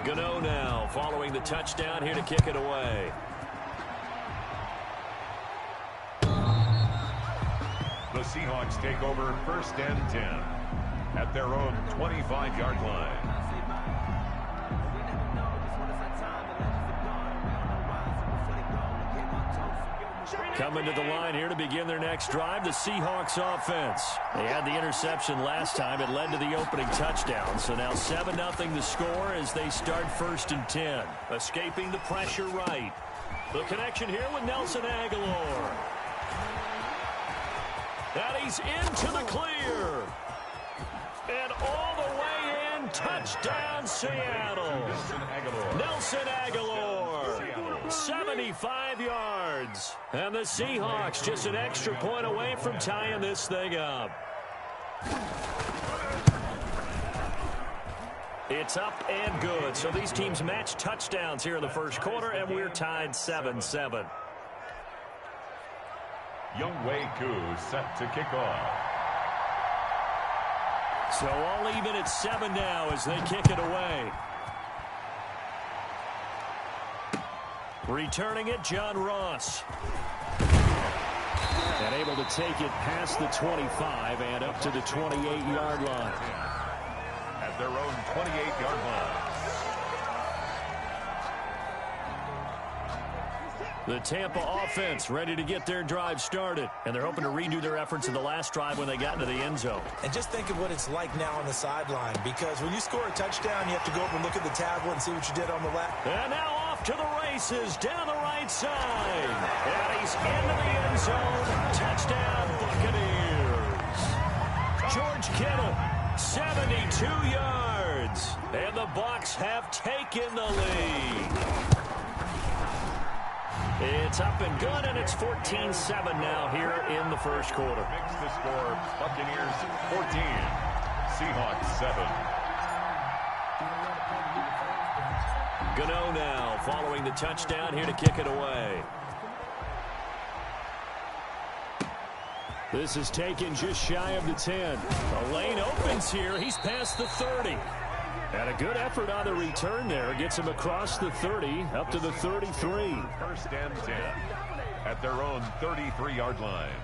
Gano now following the touchdown here to kick it away. The Seahawks take over 1st and 10 at their own 25-yard line. Coming to the line here to begin their next drive, the Seahawks offense. They had the interception last time. It led to the opening touchdown. So now 7-0 the score as they start 1st and 10. Escaping the pressure right. The connection here with Nelson Aguilar. And he's into the clear. And all the way in, touchdown Seattle. Nelson Aguilar, 75 yards. And the Seahawks just an extra point away from tying this thing up. It's up and good. So these teams match touchdowns here in the first quarter, and we're tied 7-7. Younghoe Koo set to kick off. So all even at 7 now as they kick it away. Returning it, John Ross. And able to take it past the 25 and up to the 28-yard line. At their own 28-yard line. The Tampa offense ready to get their drive started. And they're hoping to redo their efforts in the last drive when they got into the end zone. And just think of what it's like now on the sideline. Because when you score a touchdown, you have to go up and look at the tablet and see what you did on the left. And now off to the races down the right side. And he's into the end zone. Touchdown, Buccaneers. George Kittle, 72 yards. And the Bucs have taken the lead. It's up and good, and it's 14-7 now here in the first quarter. Makes the score Buccaneers 14, Seahawks 7. Gano now following the touchdown here to kick it away. This is taken just shy of the 10. The lane opens here. He's past the 30. And a good effort on the return there. Gets him across the 30, up to the 33. 1st and 10 at their own 33-yard line.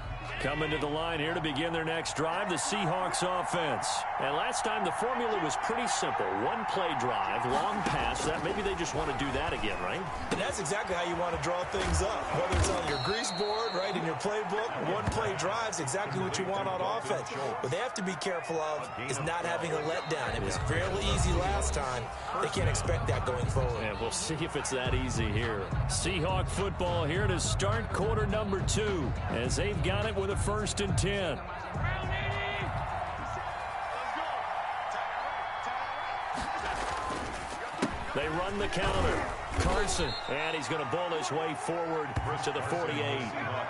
Coming to the line here to begin their next drive, the Seahawks offense. And last time the formula was pretty simple. One play drive, long pass. That maybe they just want to do that again, right? And that's exactly how you want to draw things up. Whether it's on your grease board, right, in your playbook, one play drive is exactly what you want on offense. What they have to be careful of is not having a letdown. It was fairly easy last time. They can't expect that going forward. And we'll see if it's that easy here. Seahawk football here to start quarter number 2 as they've got it with a 1st and 10. They run the counter. Carson, and he's going to bowl his way forward to the 48.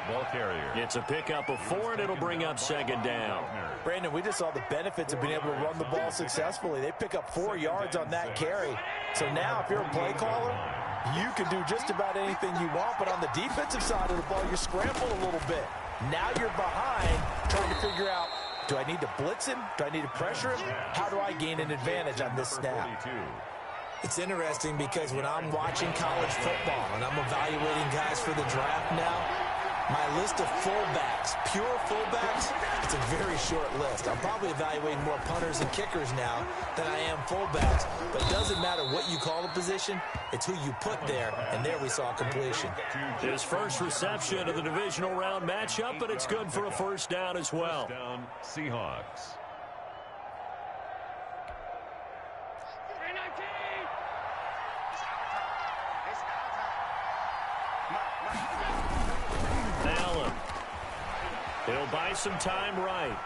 Ball carrier. It's a pickup of 4, and it'll bring up 2nd down. Brandon, we just saw the benefits of being able to run the ball successfully. They pick up 4 yards on that carry. So now if you're a play caller, you can do just about anything you want. But on the defensive side of the ball, you scramble a little bit. Now you're behind trying to figure out, do I need to blitz him? Do I need to pressure him? How do I gain an advantage on this snap? It's interesting because when I'm watching college football and I'm evaluating guys for the draft now, my list of fullbacks, pure fullbacks, it's a very short list. I'm probably evaluating more punters and kickers now than I am fullbacks. But it doesn't matter what you call the position, it's who you put there, and there we saw completion. His first reception of the divisional round matchup, but it's good for a 1st down as well. Down, Seahawks. Allen. He'll buy some time right.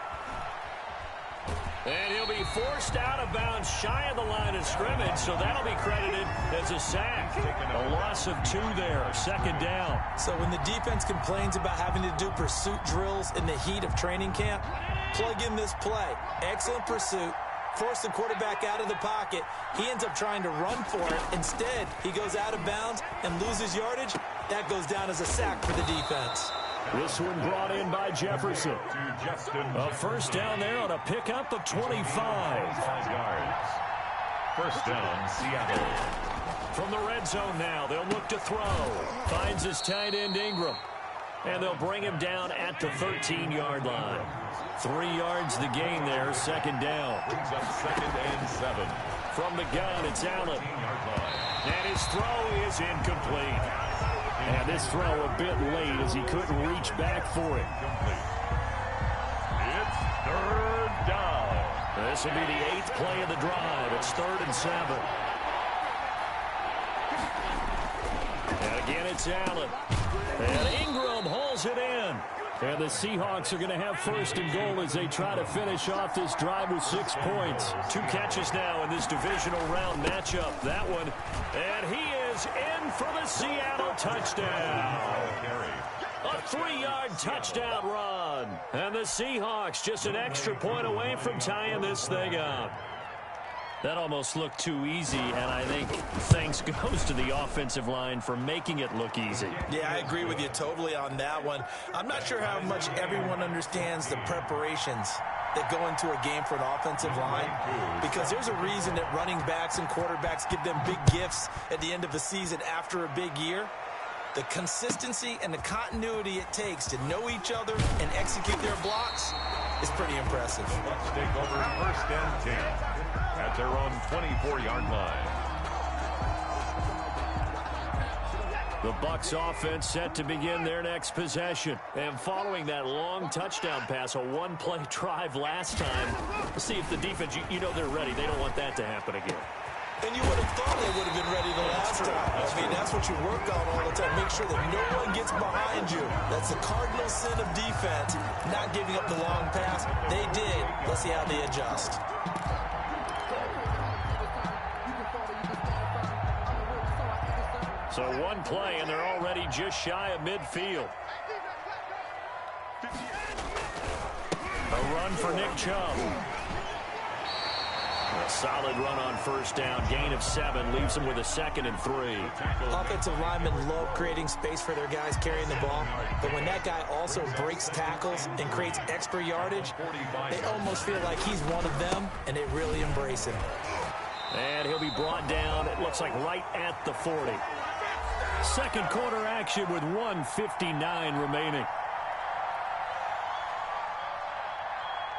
And he'll be forced out of bounds shy of the line of scrimmage, so that'll be credited as a sack. A loss of 2 there, 2nd down. So when the defense complains about having to do pursuit drills in the heat of training camp, plug in this play. Excellent pursuit. Force the quarterback out of the pocket. He ends up trying to run for it. Instead, he goes out of bounds and loses yardage. That goes down as a sack for the defense. This one brought in by Jefferson. A 1st down there on a pickup of 25. First down, Seattle. From the red zone now, they'll look to throw. Finds his tight end Ingram. And they'll bring him down at the 13-yard line. 3 yards the gain there, second down. Brings up 2nd and 7. From the gun, it's Allen. And his throw is incomplete. And this throw a bit late as he couldn't reach back for it. It's 3rd down. This will be the 8th play of the drive. It's 3rd and 7. And again, it's Allen. And Ingram hauls it in. And the Seahawks are going to have 1st and goal as they try to finish off this drive with 6 points. 2 catches now in this divisional round matchup. That one. And he is in for the Seattle touchdown. A 3-yard touchdown run. And the Seahawks just an extra point away from tying this thing up. That almost looked too easy, and I think thanks goes to the offensive line for making it look easy. Yeah, I agree with you totally on that one. I'm not sure how much everyone understands the preparations that go into a game for an offensive line, because there's a reason that running backs and quarterbacks give them big gifts at the end of the season after a big year. The consistency and the continuity it takes to know each other and execute their blocks is pretty impressive. Let's take over 1st and 10 at their own 24-yard line. The Bucs offense set to begin their next possession. And following that long touchdown pass, a one-play drive last time, see if the defense, you know they're ready. They don't want that to happen again. And you would have thought they would have been ready the last time. I mean, that's what you work on all the time. Make sure that no one gets behind you. That's the cardinal sin of defense, not giving up the long pass. They did. Let's see how they adjust. So one play, and they're already just shy of midfield. A run for Nick Chubb. A solid run on 1st down. Gain of 7 leaves them with a 2nd and 3. Offensive linemen love creating space for their guys carrying the ball. But when that guy also breaks tackles and creates extra yardage, they almost feel like he's one of them, and they really embrace him. And he'll be brought down, it looks like right at the 40. Second quarter action with 1:59 remaining.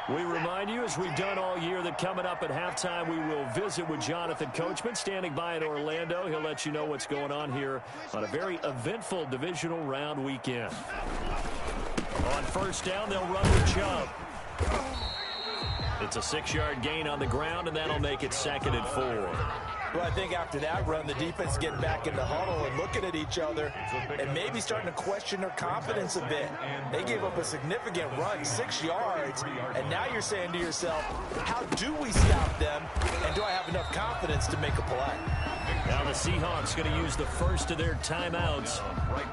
We remind you, as we've done all year, that coming up at halftime, we will visit with Jonathan Coachman, standing by in Orlando. He'll let you know what's going on here on a very eventful divisional round weekend. On 1st down, they'll run with Chubb. It's a 6-yard gain on the ground, and that'll make it 2nd and 4. Well, I think after that run, the defense is getting back in the huddle and looking at each other and maybe starting to question their confidence a bit. They gave up a significant run, 6 yards, and now you're saying to yourself, how do we stop them, and do I have enough confidence to make a play? Now the Seahawks going to use the first of their timeouts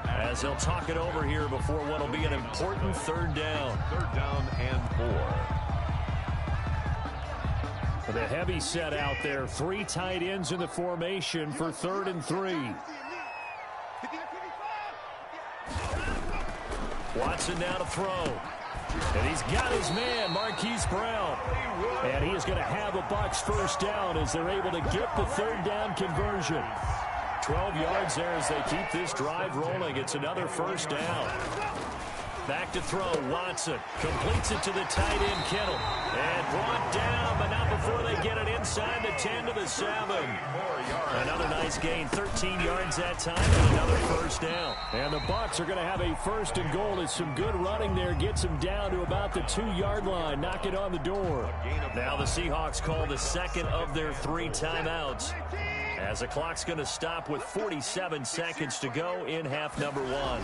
as they'll talk it over here before what will be an important 3rd down. 3rd down and 4. The heavy set out there. 3 tight ends in the formation for 3rd and 3. Watson now to throw. And he's got his man, Marquise Brown. And he is going to have a Bucs 1st down as they're able to get the 3rd down conversion. 12 yards there as they keep this drive rolling. It's another 1st down. Back to throw, Watson completes it to the tight end, Kittle, and brought down, but not before they get it inside the 10 to the 7. Another nice gain, 13 yards that time, and another 1st down. And the Bucs are going to have a 1st and goal as some good running there gets them down to about the 2-yard line, knock it on the door. Now the Seahawks call the 2nd of their 3 timeouts, as the clock's going to stop with 47 seconds to go in half number 1.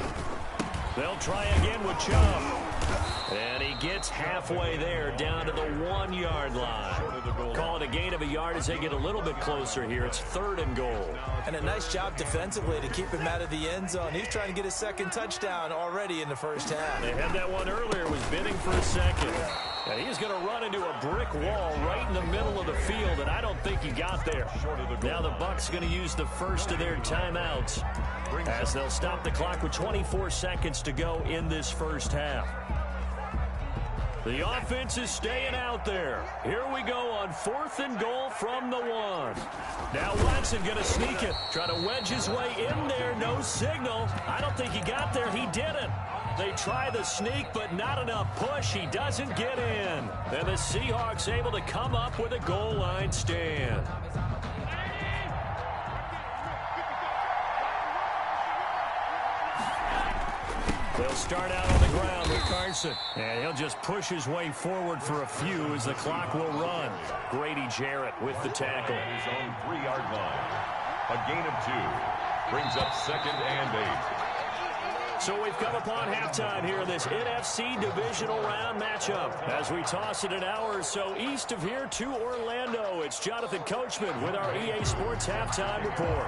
They'll try again with Chubb. And he gets halfway there, down to the 1-yard line. Call it a gain of a yard as they get a little bit closer here. It's 3rd and goal. And a nice job defensively to keep him out of the end zone. He's trying to get his 2nd touchdown already in the 1st half. They had that one earlier, was bidding for a 2nd. And he's going to run into a brick wall right in the middle of the field, and I don't think he got there. Now the Bucs going to use the first of their timeouts as they'll stop the clock with 24 seconds to go in this 1st half. The offense is staying out there. Here we go on 4th and goal from the 1. Now Watson going to sneak it. Try to wedge his way in there. No signal. I don't think he got there. He didn't. They try the sneak, but not enough push. He doesn't get in. And the Seahawks able to come up with a goal line stand. They'll start out on the ground with Carson. And he'll just push his way forward for a few as the clock will run. Grady Jarrett with the tackle. His own 3-yard line. A gain of 2. Brings up 2nd and 8. So we've come upon halftime here in this NFC divisional round matchup. As we toss it an hour or so east of here to Orlando, it's Jonathan Coachman with our EA Sports Halftime Report.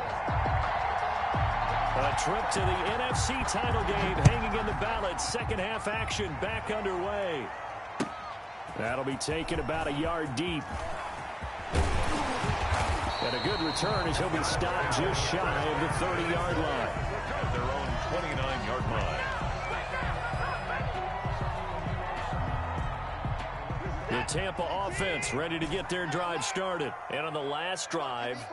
A trip to the NFC title game hanging in the balance. Second half action back underway. That'll be taken about a yard deep. And a good return as he'll be stopped just shy of the 30-yard line. At their own 29-yard line. The Tampa offense ready to get their drive started. And on the last drive,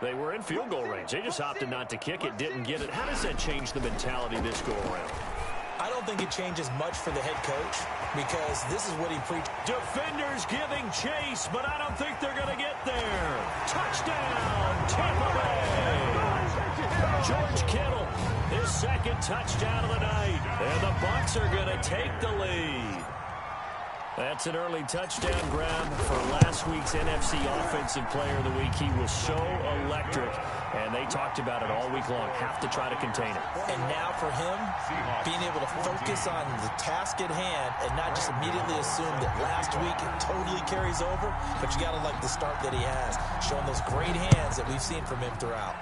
they were in field goal range. They just opted not to kick it, didn't get it. How does that change the mentality this go around? I don't think it changes much for the head coach because this is what he preached. Defenders giving chase, but I don't think they're going to get there. Touchdown, Tampa Bay. George Kittle, his 2nd touchdown of the night. And the Bucs are going to take the lead. That's an early touchdown grab for last week's NFC Offensive Player of the Week. He was so electric, and they talked about it all week long. Have to try to contain it. And now for him, being able to focus on the task at hand and not just immediately assume that last week it totally carries over, but you got to like the start that he has, showing those great hands that we've seen from him throughout.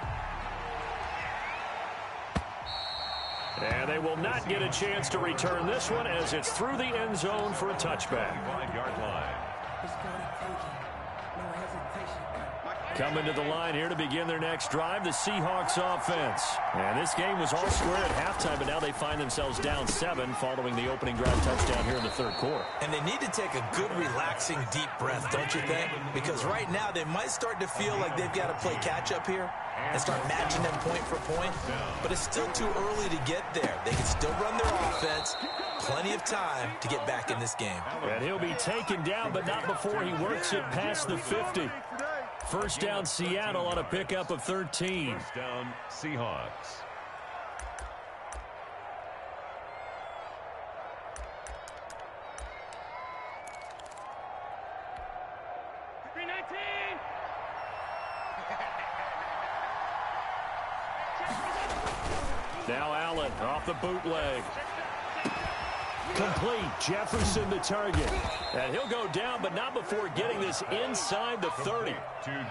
And they will not get a chance to return this one as it's through the end zone for a touchback. 5-yard line. Coming to the line here to begin their next drive, the Seahawks offense. And this game was all square at halftime, but now they find themselves down 7 following the opening drive touchdown here in the 3rd quarter. And they need to take a good, relaxing, deep breath, don't you think? Because right now they might start to feel like they've got to play catch-up here and start matching them point for point. But it's still too early to get there. They can still run their offense. Plenty of time to get back in this game. And he'll be taken down, but not before he works it past the 50. First down, Seattle on a pickup of 13. First down, Seahawks. Now Allen off the bootleg. Complete. Jefferson the target. And he'll go down, but not before getting this inside the 30.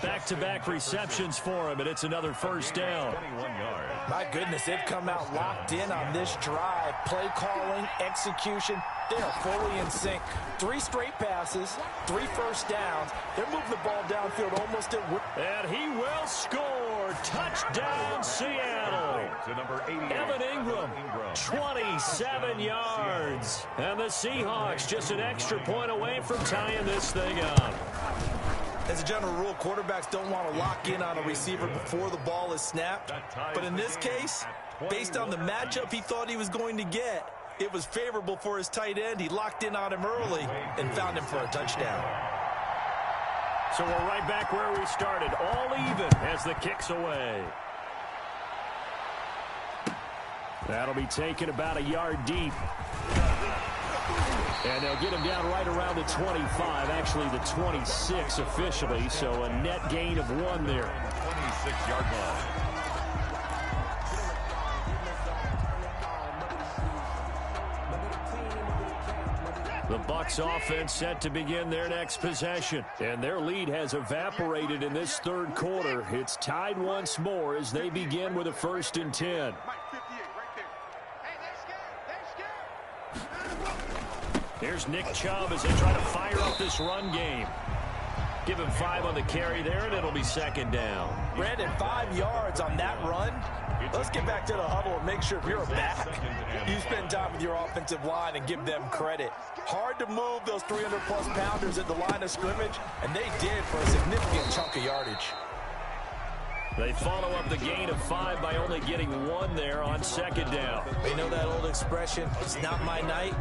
Back-to-back receptions for him, and it's another first down. 21 yards. My goodness, they've come out locked in on this drive. Play calling, execution, they are fully in sync. 3 straight passes, 3 first downs. They're moving the ball downfield almost at will. And he will score. Touchdown, Seattle. To number 88. Evan Ingram, 27 yards. And the Seahawks just an extra point away from tying this thing up. As a general rule, quarterbacks don't want to lock in on a receiver before the ball is snapped. But in this case, based on the matchup he thought he was going to get, it was favorable for his tight end. He locked in on him early and found him for a touchdown. So we're right back where we started, all even as the kick's away. That'll be taken about a yard deep. And they'll get him down right around the 25, actually the 26 officially, so a net gain of 1 there. 26-yard line. The Bucs offense set to begin their next possession. And their lead has evaporated in this 3rd quarter. It's tied once more as they begin with a 1st and 10. Here's Nick Chubb as they try to fire up this run game. Give him 5 on the carry there, and it'll be second down. Brandon, 5 yards on that run. Let's get back to the huddle and make sure if you're a back, you spend time with your offensive line and give them credit. Hard to move those 300-plus pounders at the line of scrimmage, and they did for a significant chunk of yardage. They follow up the gain of 5 by only getting 1 there on second down. You know that old expression, it's not my night?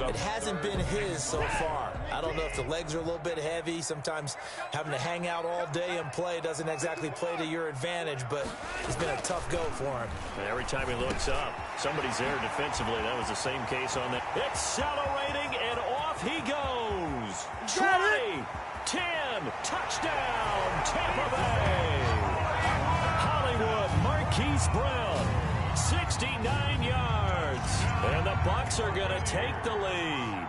It hasn't been his so far. I don't know if the legs are a little bit heavy. Sometimes having to hang out all day and play doesn't exactly play to your advantage, but it's been a tough go for him. And every time he looks up, somebody's there defensively. That was the same case on that. Accelerating, and off he goes. 20, 10, touchdown, Tampa Bay. Marquise Brown, 69 yards. And the Bucs are going to take the lead.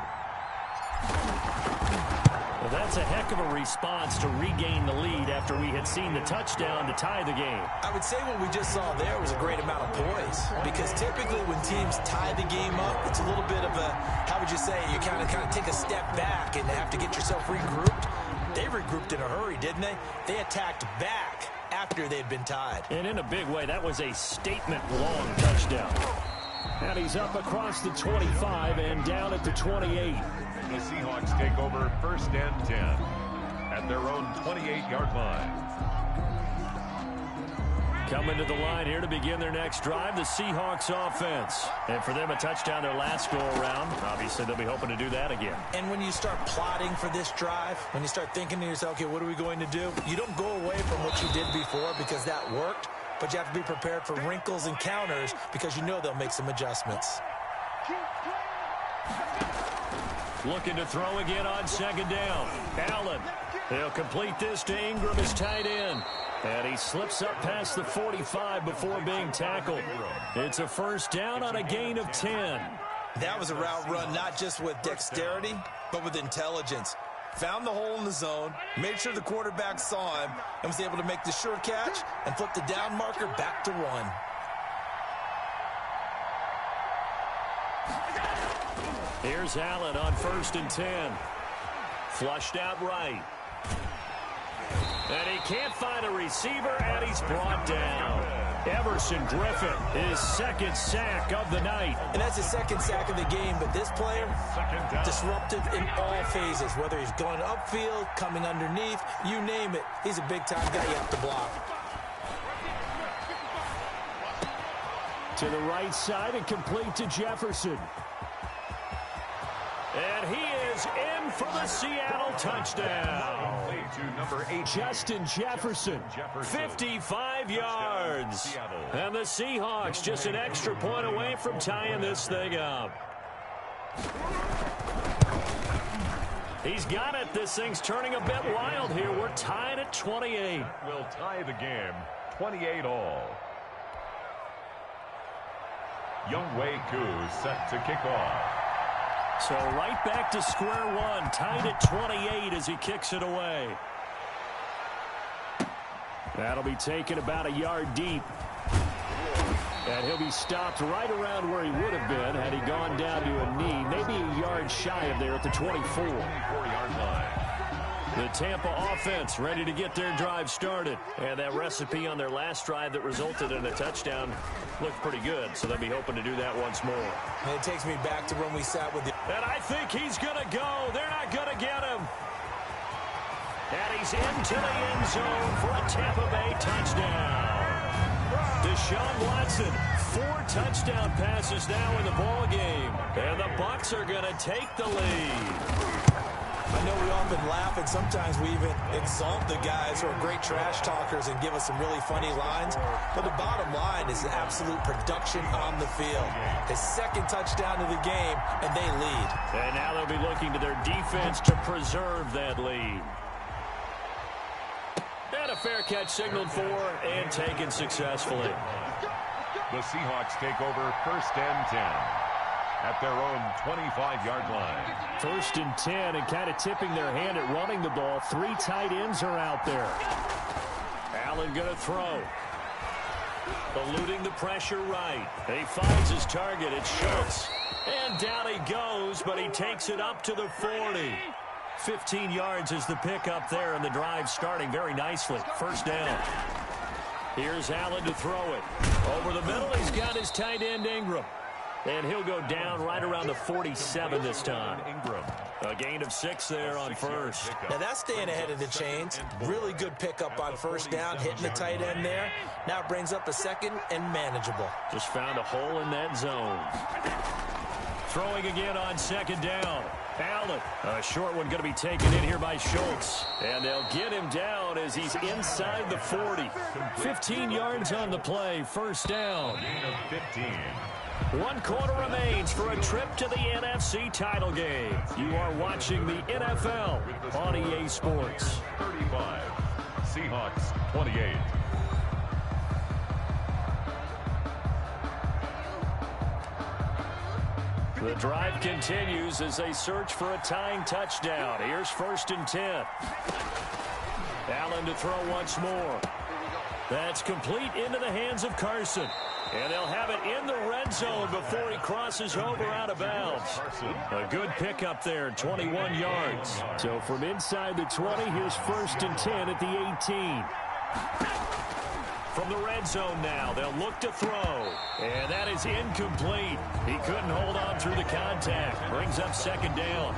Well, that's a heck of a response to regain the lead after we had seen the touchdown to tie the game. I would say what we just saw there was a great amount of poise, because typically when teams tie the game up, it's a little bit of a, how would you say, you kind of take a step back and have to get yourself regrouped. They regrouped in a hurry, didn't they? They attacked back after they'd been tied. And in a big way, that was a statement-long touchdown. And he's up across the 25 and down at the 28. The Seahawks take over 1st and 10 at their own 28-yard line. Coming to the line here to begin their next drive, the Seahawks offense. And for them, a touchdown their last go-around. Obviously, they'll be hoping to do that again. And when you start plotting for this drive, when you start thinking to yourself, okay, what are we going to do? You don't go away from what you did before because that worked, but you have to be prepared for wrinkles and counters because you know they'll make some adjustments. Looking to throw again on second down. Allen. They'll complete this to Ingram, his tight end. And he slips up past the 45 before being tackled. It's a first down on a gain of 10. That was a route run not just with dexterity, but with intelligence. Found the hole in the zone, made sure the quarterback saw him, and was able to make the sure catch and flip the down marker back to 1. Here's Allen on 1st and 10. Flushed out right. And he can't find a receiver, and he's brought down. Everson Griffin, his second sack of the night. And that's his second sack of the game, but this player, disruptive in all phases, whether he's going upfield, coming underneath, you name it. He's a big-time guy you have to block. To the right side and complete to Jefferson. And he is in for the Seattle touchdown. Justin Jefferson, 55 yards. And the Seahawks just an extra point away from tying this thing up. He's got it. This thing's turning a bit wild here. We're tied at 28. Will tie the game, 28 all. Younghoe Koo set to kick off. So right back to square one, tied at 28 as he kicks it away. That'll be taken about a yard deep. And he'll be stopped right around where he would have been had he gone down to a knee, maybe a yard shy of there at the 24-yard line. The Tampa offense ready to get their drive started. And that recipe on their last drive that resulted in a touchdown looked pretty good, so they'll be hoping to do that once more. And it takes me back to when we sat with the... And I think he's going to go. They're not going to get him. And he's into the end zone for a Tampa Bay touchdown. Deshaun Watson, 4 touchdown passes now in the ball game. And the Bucs are going to take the lead. I know we often laugh, and sometimes we even exalt the guys who are great trash talkers and give us some really funny lines. But the bottom line is the absolute production on the field. His second touchdown of the game, and they lead. And now they'll be looking to their defense to preserve that lead. And a fair catch signaled for and taken successfully. The Seahawks take over 1st and 10. At their own 25-yard line. 1st and 10, and kind of tipping their hand at running the ball. 3 tight ends are out there. Allen going to throw. Eluding the pressure right. He finds his target. It's Schultz. And down he goes, but he takes it up to the 40. 15 yards is the pickup there, and the drive starting very nicely. First down. Here's Allen to throw it. Over the middle, he's got his tight end, Ingram. And he'll go down right around the 47 this time. Ingram. A gain of 6 there on first. Now that's staying ahead of the chains. Really good pickup on first down, hitting the tight end there. Now it brings up a second and manageable. Just found a hole in that zone. Throwing again on second down. Allen. A short one going to be taken in here by Schultz. And they'll get him down as he's inside the 40. 15 yards on the play. First down. Gain of 15. 1 quarter remains for a trip to the NFC title game. You are watching the NFL on EA Sports. 35. Seahawks 28. The drive continues as they search for a tying touchdown. Here's first and 10. Allen to throw once more. That's complete into the hands of Carson. And they'll have it in the red zone before he crosses over out of bounds. A good pickup there, 21 yards. So from inside the 20, here's first and 10 at the 18. From the red zone now, they'll look to throw. And that is incomplete. He couldn't hold on through the contact. Brings up second down.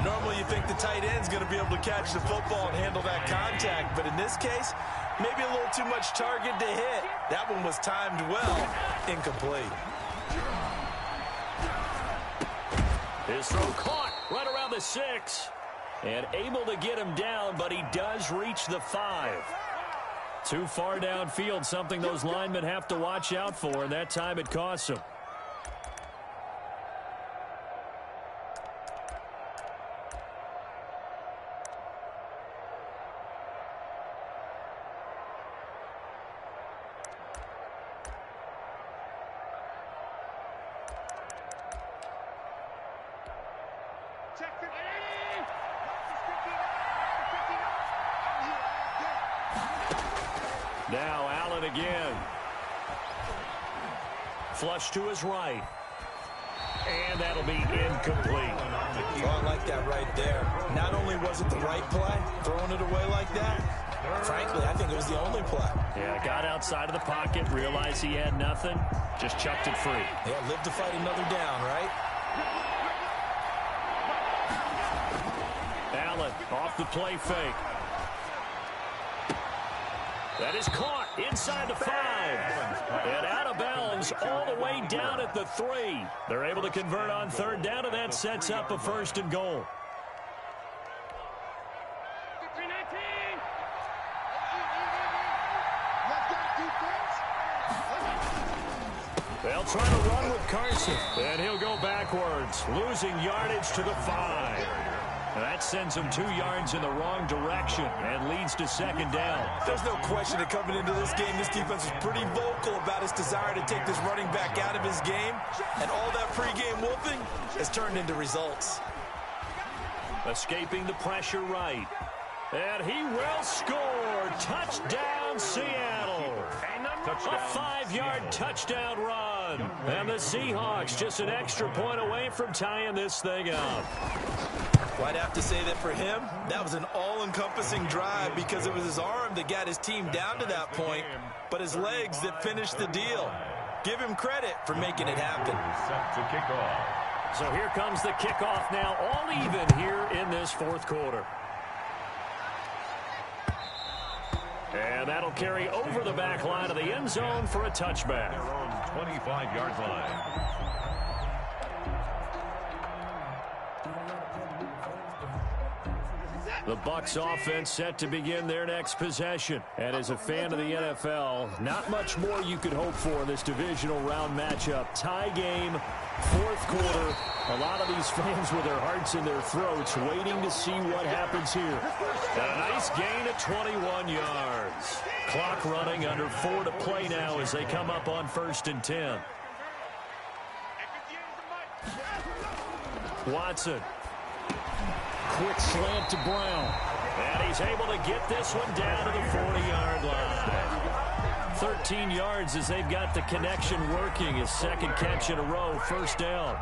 Normally you think the tight end's going to be able to catch the football and handle that contact. But in this case, maybe a little too much target to hit. That one was timed well. Incomplete. His throw caught right around the 6. And able to get him down, but he does reach the 5. Too far downfield, something those linemen have to watch out for, and that time it costs them. Now Allen again. Flush to his right. And that'll be incomplete. Oh, I like that right there. Not only was it the right play, throwing it away like that, frankly, I think it was the only play. Yeah, got outside of the pocket, realized he had nothing, just chucked it free. Yeah, live to fight another down, right? Allen off the play fake. That is caught inside the 5. And out of bounds all the way down at the 3. They're able to convert on third down, and that sets up a first and goal. They'll try to run with Carson. And he'll go backwards, losing yardage to the 5. That sends him 2 yards in the wrong direction and leads to second down. There's no question that coming into this game, this defense was pretty vocal about his desire to take this running back out of his game. And all that pregame wolfing has turned into results. Escaping the pressure right. And he will score. Touchdown, Seattle. A 5-yard touchdown run. And the Seahawks just an extra point away from tying this thing up. Well, I'd have to say that for him, that was an all-encompassing drive because it was his arm that got his team down to that point, but his legs that finished the deal. Give him credit for making it happen. Set to kick off. So here comes the kickoff now, all even here in this fourth quarter. And that'll carry over the back line of the end zone for a touchback. Their own 25-yard line. The Bucs offense set to begin their next possession. And as a fan of the NFL, not much more you could hope for in this divisional round matchup. Tie game, fourth quarter. A lot of these fans with their hearts in their throats waiting to see what happens here. And a nice gain of 21 yards. Clock running under 4 to play now as they come up on first and 10. Watson. Quick slant to Brown. And he's able to get this one down to the 40-yard line. 13 yards as they've got the connection working. His second catch in a row, first down.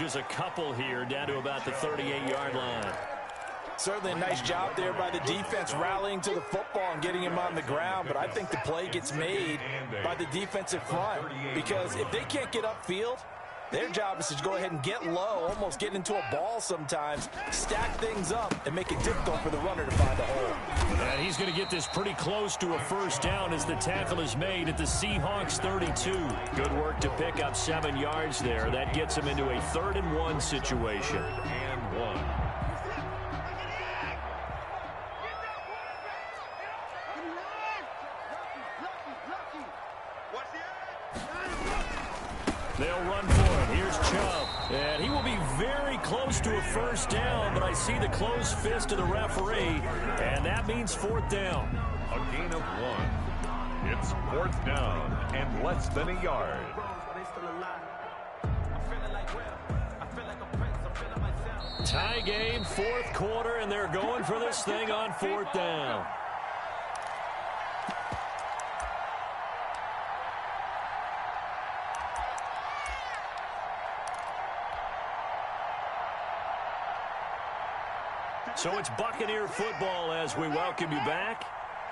averages a couple here, down to about the 38-yard line. Certainly a nice job there by the defense rallying to the football and getting him on the ground, but I think the play gets made by the defensive front, because if they can't get upfield, their job is to go ahead and get low, almost get into a ball sometimes, stack things up, and make it difficult for the runner to find a hole. And he's going to get this pretty close to a first down as the tackle is made at the Seahawks 32. Good work to pick up 7 yards there. That gets him into a 3rd and 1 situation. And 1. They'll run for it. Here's Chubb. And he will be very close to a first down, but I see the closed fist of the referee, and that means 4th down. A gain of 1. It's 4th down and less than a yard. Tie game, 4th quarter, and they're going for this thing on 4th down. So it's Buccaneer football as we welcome you back.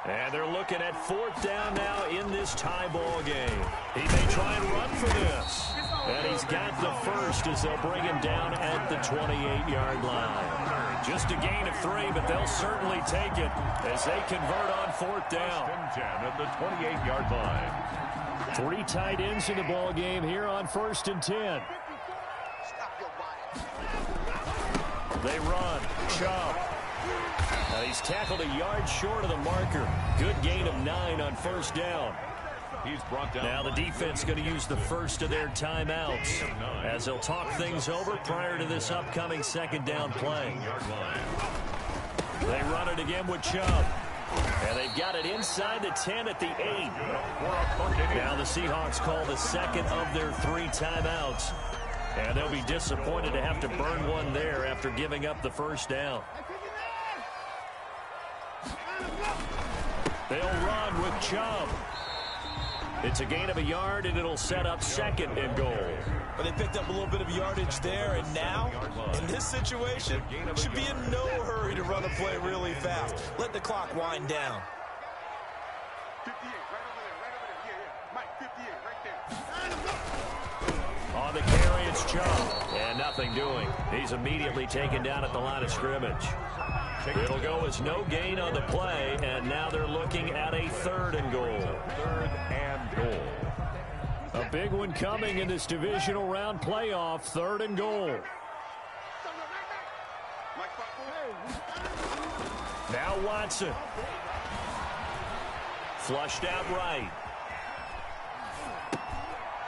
And they're looking at 4th down now in this tie ball game. He may try and run for this. And he's got the first as they'll bring him down at the 28-yard line. Just a gain of 3, but they'll certainly take it as they convert on 4th down. 10 at the 28-yard line. 3 tight ends in the ball game here on 1st and 10. They run. Chubb. He's tackled a yard short of the marker. Good gain of 9 on 1st down. He's brought down. Now the defense going to use the first of their timeouts as they'll talk things over prior to this upcoming 2nd down play. They run it again with Chubb. And they've got it inside the 10 at the 8. Now the Seahawks call the 2nd of their 3 timeouts. And they'll be disappointed to have to burn one there after giving up the first down. They'll run with Chubb. It's a gain of a yard, and it'll set up 2nd and goal. But they picked up a little bit of yardage there, and now, in this situation, should be in no hurry to run a play really fast. Let the clock wind down. 58, right over there. Yeah. Mike, 58, right there. On the carry, it's Chubb. And nothing doing. He's immediately taken down at the line of scrimmage. It'll go as no gain on the play, and now they're looking at a 3rd and goal. 3rd and goal. A big one coming in this divisional round playoff, 3rd and goal. Now Watson. Flushed out right.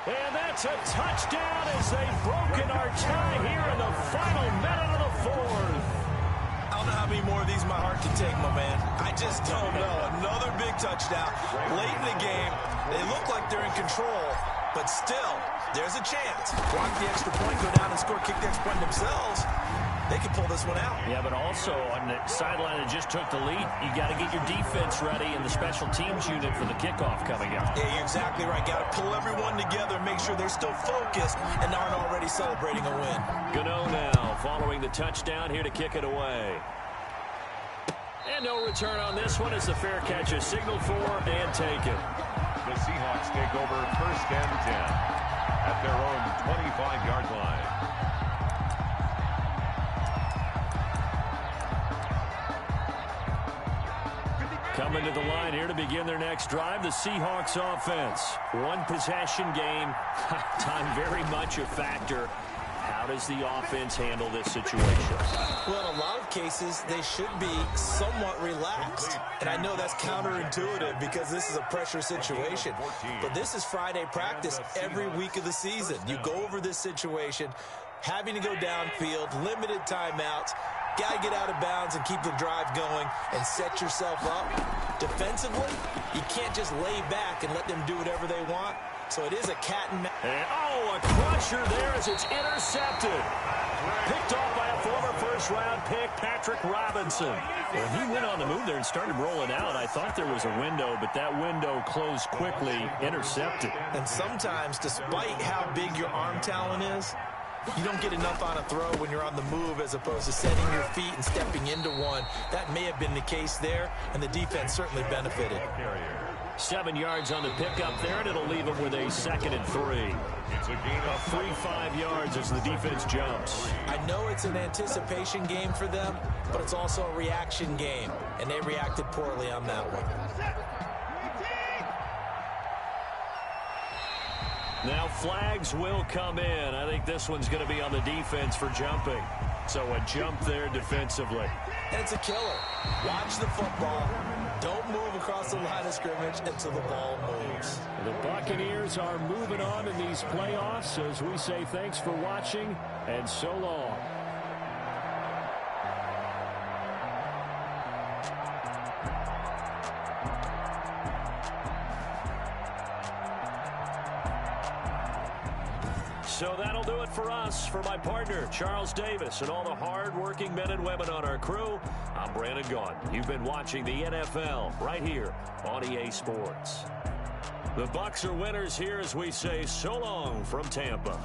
And that's a touchdown as they've broken our tie here in the final minute of the 4th. I don't know how many more of these my heart can take, my man. I just don't know. Another big touchdown. Late in the game, they look like they're in control, but still, there's a chance. Block the extra point, go down and score, kick the extra point themselves. They can pull this one out. Yeah, but also on the sideline that just took the lead, you got to get your defense ready and the special teams unit for the kickoff coming up. Yeah, you're exactly right. Got to pull everyone together, make sure they're still focused and aren't already celebrating a win. Gano now following the touchdown here to kick it away. And no return on this one as the fair catch is signaled for and taken. The Seahawks take over 1st and 10 at their own 25-yard line. Coming to the line here to begin their next drive, the Seahawks offense. 1 possession game. Time very much a factor. How does the offense handle this situation? Well, in a lot of cases, they should be somewhat relaxed. And I know that's counterintuitive because this is a pressure situation. But this is Friday practice every week of the season. You go over this situation, having to go downfield, limited timeouts, got to get out of bounds and keep the drive going and set yourself up. Defensively, you can't just lay back and let them do whatever they want. So it is a cat and mouse. Oh, a crusher there as it's intercepted. Picked off by a former first-round pick, Patrick Robinson. When he went on the move there and started rolling out, I thought there was a window, but that window closed quickly, intercepted. And sometimes, despite how big your arm talent is, You don't get enough on a throw when you're on the move as opposed to setting your feet and stepping into one. That may have been the case there, and the defense certainly benefited. 7 yards on the pickup there, and it'll leave them with a 2nd and 3. It's a gain of 3 5 yards as the defense jumps. I know it's an anticipation game for them, but it's also a reaction game, and they reacted poorly on that one. Now flags will come in. I think this one's going to be on the defense for jumping. So a jump there defensively. And it's a killer. Watch the football. Don't move across the line of scrimmage until the ball moves. The Buccaneers are moving on in these playoffs as we say thanks for watching and so long. So that'll do it for us. For my partner, Charles Davis, and all the hard-working men and women on our crew, I'm Brandon Gaudin. You've been watching the NFL right here on EA Sports. The Bucs are winners here as we say so long from Tampa.